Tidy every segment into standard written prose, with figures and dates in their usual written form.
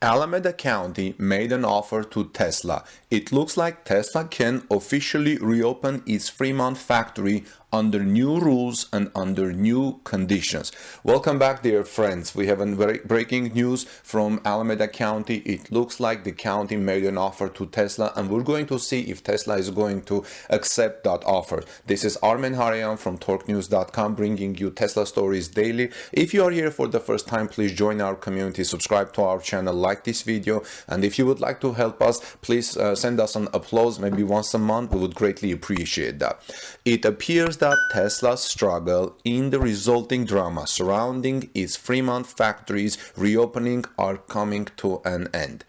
Alameda County made an offer to Tesla. It looks like Tesla can officially reopen its Fremont factory under new rules and under new conditions. Welcome back, dear friends. We have a very breaking news from Alameda County. It looks like the county made an offer to Tesla, and we're going to see if Tesla is going to accept that offer. This is Armen Harayan from TorqueNews.com, bringing you Tesla stories daily. If you are here for the first time, please join our community, subscribe to our channel, like this video, and if you would like to help us, please send us an applause maybe once a month. We would greatly appreciate that. It appears that Tesla's struggle in the resulting drama surrounding its Fremont factory's reopening are coming to an end.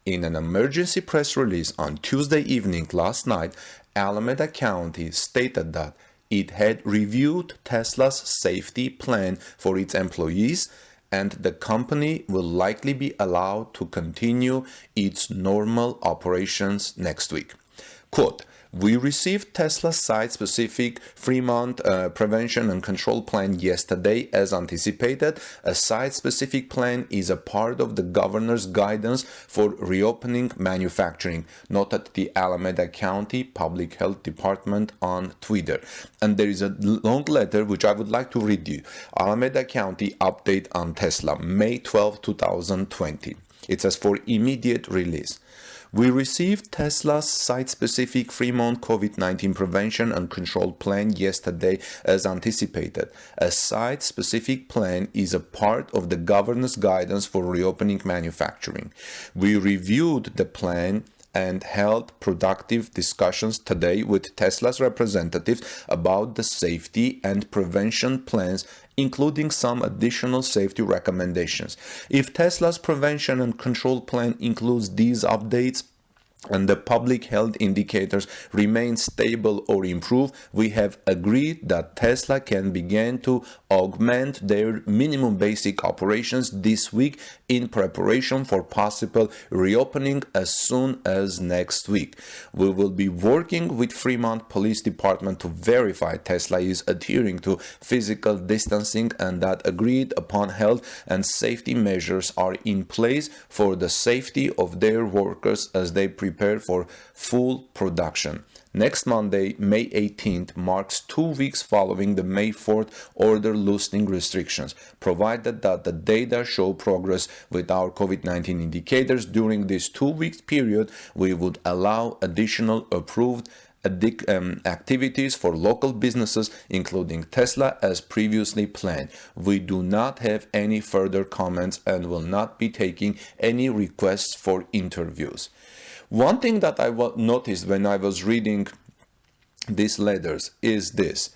In an emergency press release on Tuesday evening last night, Alameda County stated that it had reviewed Tesla's safety plan for its employees, and the company will likely be allowed to continue its normal operations next week. Quote, "We received Tesla's site-specific Fremont prevention and control plan yesterday as anticipated. A site-specific plan is a part of the governor's guidance for reopening manufacturing," noted the Alameda County Public Health Department on Twitter. And there is a long letter which I would like to read you. Alameda County update on Tesla, May 12, 2020. It says, "For immediate release. We received Tesla's site-specific Fremont COVID-19 prevention and control plan yesterday as anticipated. A site-specific plan is a part of the governor's guidance for reopening manufacturing. We reviewed the plan and held productive discussions today with Tesla's representatives about the safety and prevention plans, including some additional safety recommendations. If Tesla's prevention and control plan includes these updates and the public health indicators remain stable or improve, we have agreed that Tesla can begin to augment their minimum basic operations this week in preparation for possible reopening as soon as next week. We will be working with Fremont Police Department to verify Tesla is adhering to physical distancing and that agreed upon health and safety measures are in place for the safety of their workers as they prepare for full production. Next Monday, May 18th, marks 2 weeks following the May 4th order loosening restrictions, provided that the data show progress with our COVID-19 indicators. During this 2-week period, we would allow additional approved activities for local businesses, including Tesla, as previously planned. We do not have any further comments and will not be taking any requests for interviews." One thing that I noticed when I was reading these letters is this: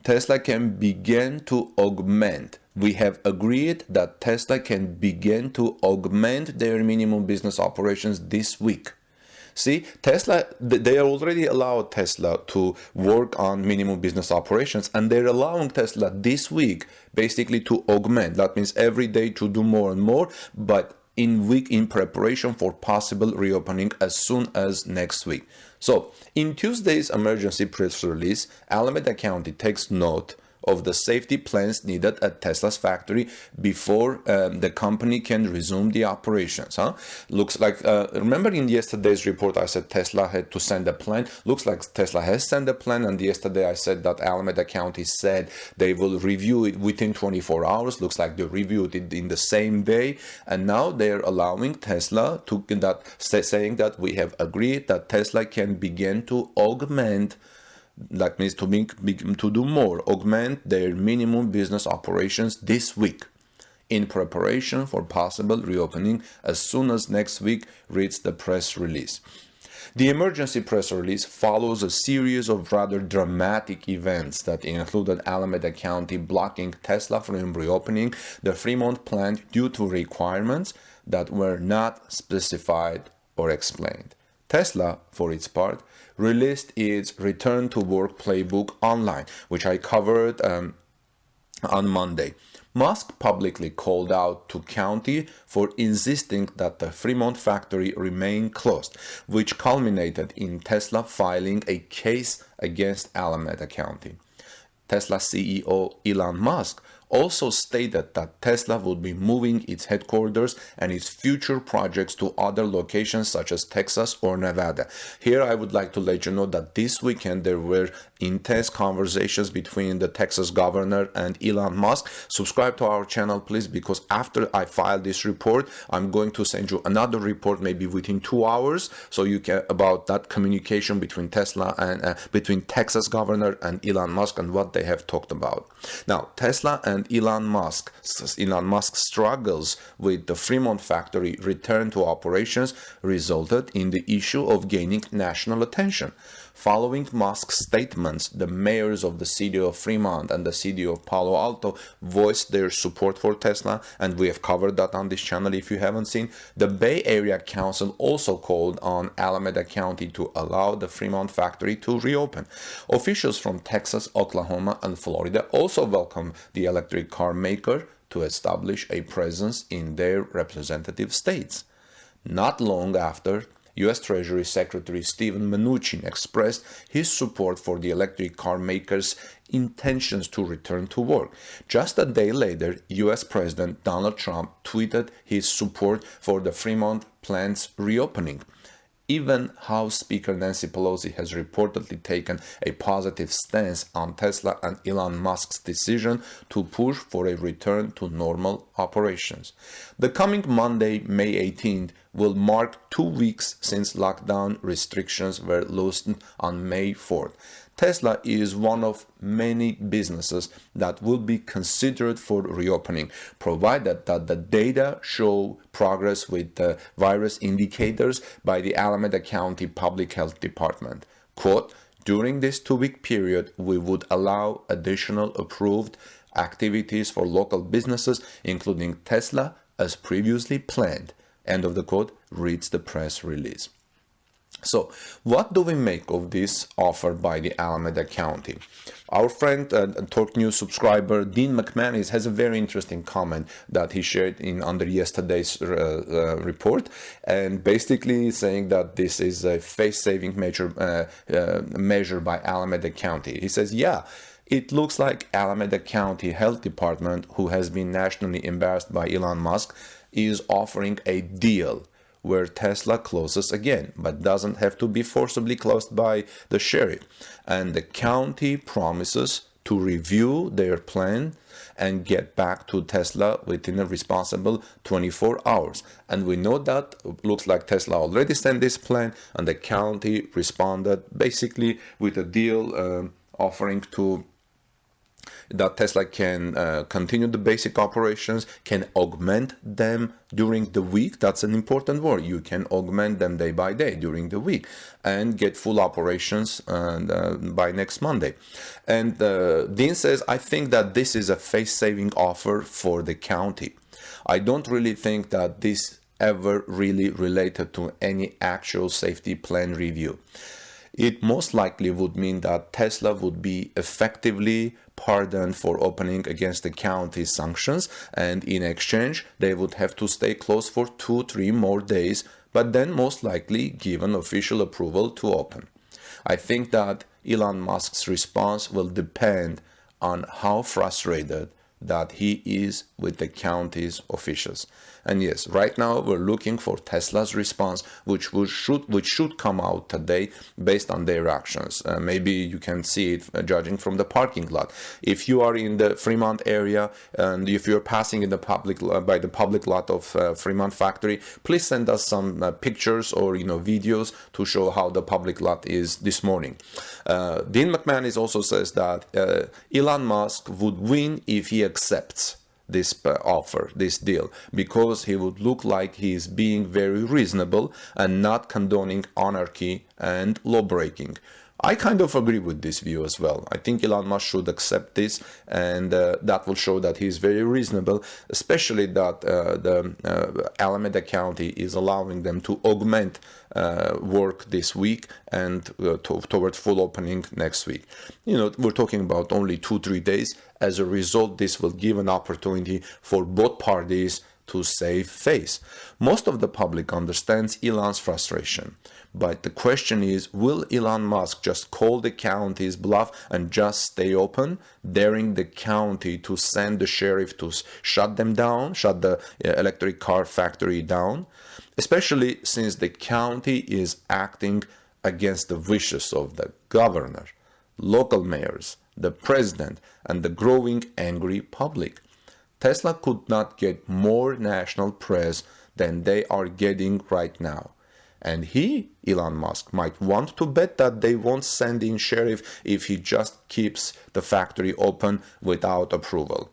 Tesla can begin to augment. We have agreed that Tesla can begin to augment their minimum business operations this week. See, Tesla, they are already allowed Tesla to work on minimum business operations, and they're allowing Tesla this week basically to augment. That means every day to do more and more, but in preparation for possible reopening as soon as next week. So, in Tuesday's emergency press release, Alameda County takes note of the safety plans needed at Tesla's factory before the company can resume the operations. Looks like, remember in yesterday's report I said Tesla had to send a plan? Looks like Tesla has sent a plan, and yesterday I said that Alameda County said they will review it within 24 hours. Looks like they reviewed it in the same day, and now they're allowing Tesla to saying that we have agreed that Tesla can begin to augment. That means to do more, augment their minimum business operations this week in preparation for possible reopening as soon as next week, reads the press release. The emergency press release follows a series of rather dramatic events that included Alameda County blocking Tesla from reopening the Fremont plant due to requirements that were not specified or explained. Tesla, for its part, released its return to work playbook online, which I covered on Monday. Musk publicly called out to county for insisting that the Fremont factory remain closed, which culminated in Tesla filing a case against Alameda County. Tesla CEO Elon Musk also stated that Tesla would be moving its headquarters and its future projects to other locations such as Texas or Nevada. Here I would like to let you know that this weekend there were intense conversations between the Texas governor and Elon Musk. Subscribe to our channel, please, because after I file this report, I'm going to send you another report maybe within 2 hours, so you can about that communication between Tesla and between Texas governor and Elon Musk and what they have talked about. Now, Tesla and Elon Musk's struggles with the Fremont factory return to operations resulted in the issue of gaining national attention. Following Musk's statements, the mayors of the city of Fremont and the city of Palo Alto voiced their support for Tesla, and we have covered that on this channel if you haven't seen. The Bay Area Council also called on Alameda County to allow the Fremont factory to reopen. Officials from Texas, Oklahoma, and Florida also welcomed the electric car maker to establish a presence in their representative states. Not long after, U.S. Treasury Secretary Steven Mnuchin expressed his support for the electric car maker's intentions to return to work. Just a day later, U.S. President Donald Trump tweeted his support for the Fremont plant's reopening. Even House Speaker Nancy Pelosi has reportedly taken a positive stance on Tesla and Elon Musk's decision to push for a return to normal operations. The coming Monday, May 18th, will mark 2 weeks since lockdown restrictions were loosened on May 4th. Tesla is one of many businesses that will be considered for reopening, provided that the data show progress with the virus indicators by the Alameda County Public Health Department. Quote, during this 2-week period, we would allow additional approved activities for local businesses, including Tesla, as previously planned. End of the quote, reads the press release. So, what do we make of this offer by the Alameda County? Our friend and Torque News subscriber Dean McManus has a very interesting comment that he shared under yesterday's report, and basically saying that this is a face-saving measure by Alameda County. He says, yeah, it looks like Alameda County Health Department, who has been nationally embarrassed by Elon Musk, is offering a deal where Tesla closes again, but doesn't have to be forcibly closed by the sheriff. And the county promises to review their plan and get back to Tesla within a responsible 24 hours. And we know that looks like Tesla already sent this plan, and the county responded basically with a deal offering that Tesla can continue the basic operations, can augment them during the week. That's an important word. You can augment them day by day during the week and get full operations by next Monday. And Dean says, I think that this is a face-saving offer for the county. I don't really think that this ever really related to any actual safety plan review. It most likely would mean that Tesla would be effectively pardoned for opening against the county's sanctions, and in exchange they would have to stay closed for 2-3 more days, but then most likely given official approval to open. I think that Elon Musk's response will depend on how frustrated that he is with the county's officials. And yes, right now we're looking for Tesla's response, which should come out today based on their actions. Maybe you can see it judging from the parking lot. If you are in the Fremont area and if you're passing in the public by the public lot of Fremont factory, please send us some pictures or videos to show how the public lot is this morning. Dean McManus also says that Elon Musk would win if he accepts this offer, this deal, because he would look like he is being very reasonable and not condoning anarchy and law breaking. I kind of agree with this view as well. I think Elon Musk should accept this, and that will show that he is very reasonable, especially that the Alameda County is allowing them to augment work this week and towards full opening next week. We're talking about only 2-3 days. As a result, this will give an opportunity for both parties to save face. Most of the public understands Elon's frustration, but the question is, will Elon Musk just call the county's bluff and just stay open, daring the county to send the sheriff to shut them down, shut the electric car factory down, especially since the county is acting against the wishes of the governor, local mayors, the president, and the growing angry public. Tesla could not get more national press than they are getting right now. And he, Elon Musk, might want to bet that they won't send in sheriff if he just keeps the factory open without approval.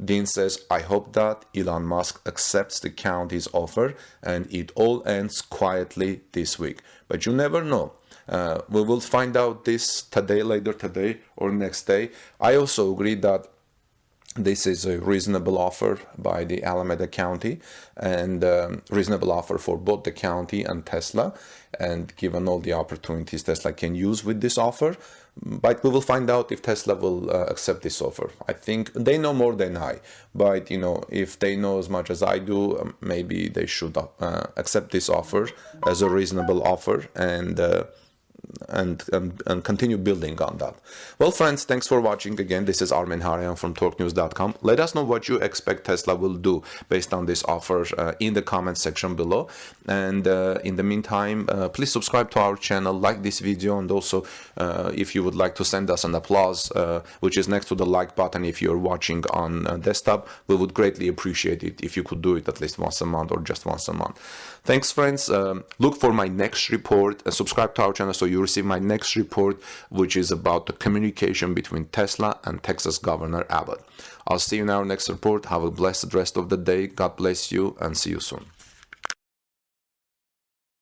Dean says, I hope that Elon Musk accepts the county's offer and it all ends quietly this week. But you never know. We will find out this today, later today, or next day. I also agree that this is a reasonable offer by the Alameda County and reasonable offer for both the county and Tesla. And given all the opportunities Tesla can use with this offer, but we will find out if Tesla will accept this offer. I think they know more than I, but if they know as much as I do, maybe they should accept this offer as a reasonable offer and continue building on that. Well, friends, thanks for watching again. This is Armen Harayan from TalkNews.com. Let us know what you expect Tesla will do based on this offer in the comment section below. And in the meantime, please subscribe to our channel, like this video, and also if you would like to send us an applause, which is next to the like button if you're watching on desktop, we would greatly appreciate it if you could do it at least once a month or just once a month. Thanks, friends. Look for my next report. Subscribe to our channel so you receive my next report, which is about the communication between Tesla and Texas Governor Abbott. I'll see you in our next report. Have a blessed rest of the day. God bless you and see you soon.